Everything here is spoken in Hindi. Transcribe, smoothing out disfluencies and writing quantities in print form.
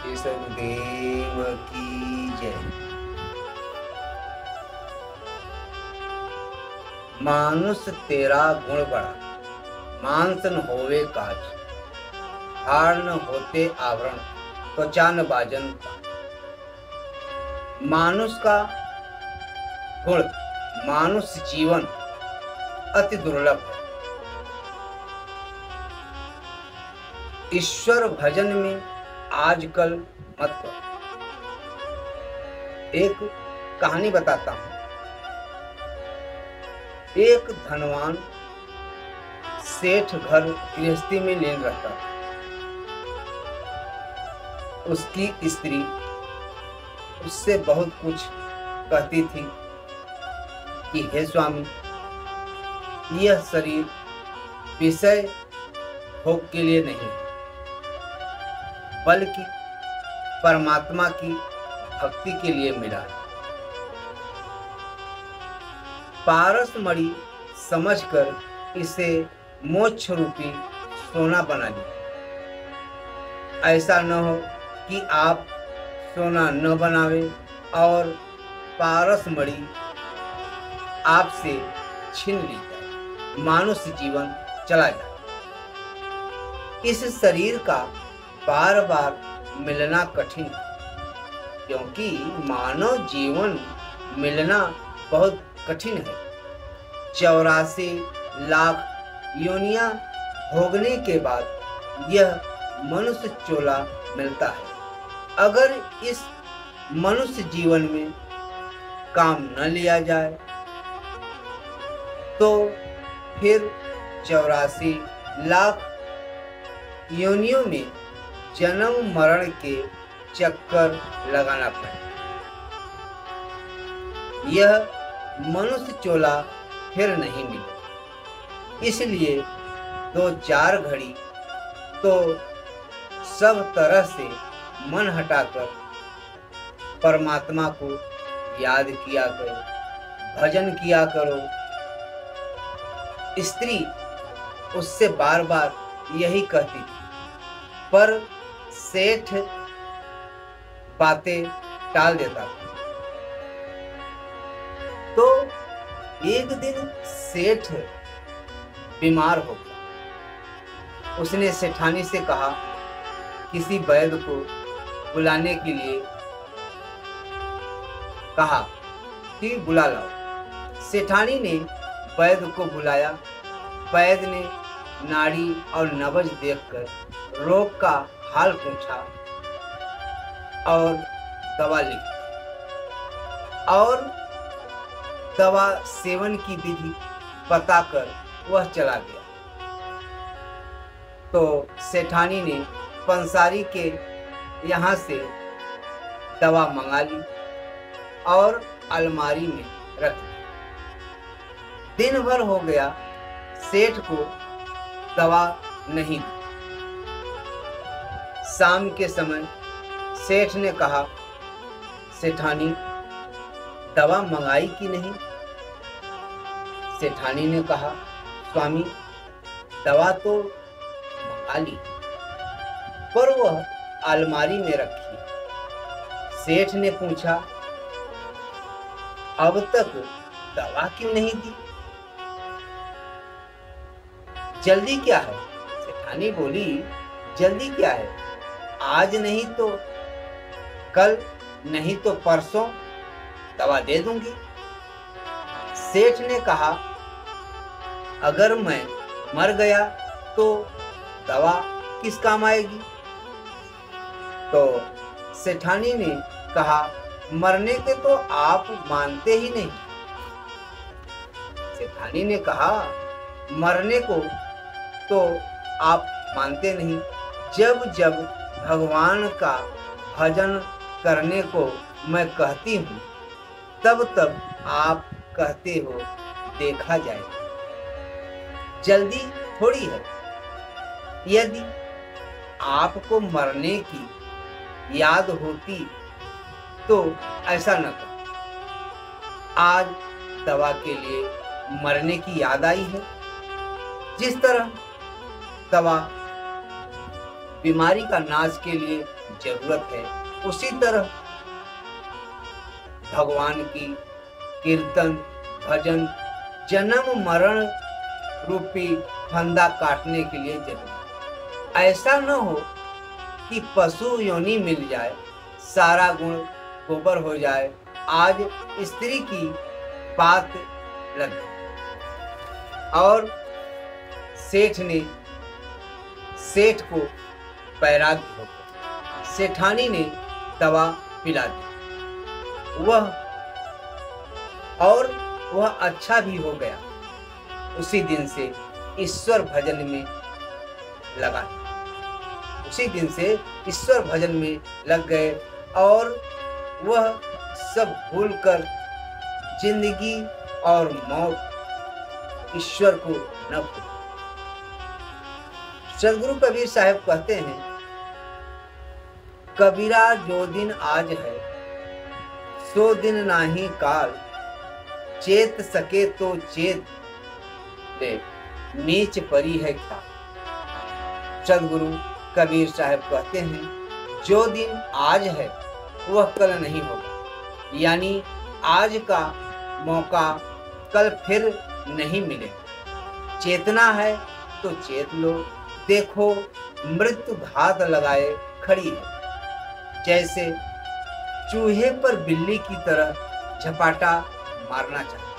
श्री सदगुरुदेव की जय। मानुष तेरा गुण बड़ा, मांस न होवे काज, हार न होते आवरण, त्वचा न बाजन। मानुष का गुण, मानुष जीवन अति दुर्लभ है। ईश्वर भजन में आजकल मत करो। एक कहानी बताता हूं। एक धनवान सेठ घर गृहस्थी में लीन रहता था। उसकी स्त्री उससे बहुत कुछ कहती थी कि हे स्वामी, यह शरीर विषय भोग के लिए नहीं, बल्कि परमात्मा की भक्ति के लिए मिला है। पारस मणि समझकर इसे मोक्ष रूपी सोना बना लिया। ऐसा न हो कि आप सोना न बनावे और पारस मणि आपसे छीन ली जाए, मानुष्य जीवन चला जाए। इस शरीर का बार बार मिलना कठिन है, क्योंकि मानव जीवन मिलना बहुत कठिन है। 84 लाख योनियां भोगने के बाद यह मनुष्य चोला मिलता है। अगर इस मनुष्य जीवन में काम न लिया जाए तो फिर 84 लाख योनियों में जन्म मरण के चक्कर लगाना पड़े। यह मनुष्य चोला फिर नहीं मिले। इसलिए 2-4 घड़ी तो सब तरह से मन हटाकर परमात्मा को याद किया करो, भजन किया करो। स्त्री उससे बार बार यही कहती थी, पर सेठ बातें टाल देता था। तो एक दिन सेठ बीमार हो गया। उसने सेठानी से कहा, किसी वैद्य को बुलाने के लिए कहा कि बुला लाओ। सेठानी ने वैद्य को बुलाया। वैद्य ने नाड़ी और नब्ज देखकर रोग का हाल पूछा और दवा लिखी और दवा सेवन की विधि बताकर वह चला गया। तो सेठानी ने पंसारी के यहाँ से दवा मंगा ली और अलमारी में रख दी। दिन भर हो गया, सेठ को दवा नहीं दी। शाम के समय सेठ ने कहा, सेठानी दवा मंगाई कि नहीं? सेठानी ने कहा, स्वामी दवा तो मंगा ली, पर वह अलमारी में रखी। सेठ ने पूछा, अब तक दवा क्यों नहीं दी? जल्दी क्या है? सेठानी बोली, जल्दी क्या है? आज नहीं तो कल, नहीं तो परसों दवा दे दूंगी। सेठ ने कहा, अगर मैं मर गया तो दवा किस काम आएगी? तो सेठानी ने कहा, मरने के तो आप मानते ही नहीं। सेठानी ने कहा, मरने को तो आप मानते नहीं। जब जब भगवान का भजन करने को मैं कहती हूँ, तब तब आप कहते हो देखा जाए। जल्दी थोड़ी है। यदि आपको मरने की याद होती तो ऐसा न करो। आज दवा के लिए मरने की याद आई है। जिस तरह दवा बीमारी का नाश के लिए जरूरत है, उसी तरह भगवान की कीर्तन भजन जन्म मरण रूपी फंदा काटने के लिए जरूरी है। ऐसा न हो कि पशु योनि मिल जाए, सारा गुण गोबर हो जाए। आज स्त्री की बात लग गई और सेठ को बैराग्य हो गया। सेठानी ने दवा पिला दी, वह अच्छा भी हो गया। उसी दिन से ईश्वर भजन में लग गए और वह सब भूलकर जिंदगी और मौत ईश्वर को न भूल। सदगुरु कबीर साहब कहते हैं, कबीरा जो दिन आज है सो दिन नाही काल, चेत सके तो चेत ले, नीच परी है ख्याल। सदगुरु कबीर साहब कहते हैं, जो दिन आज है वह कल नहीं होगा, यानी आज का मौका कल फिर नहीं मिलेगा। चेतना है तो चेत लो, देखो मृत्यु घात लगाए खड़ी है। जैसे चूहे पर बिल्ली की तरह झपाटा मारना चाहिए।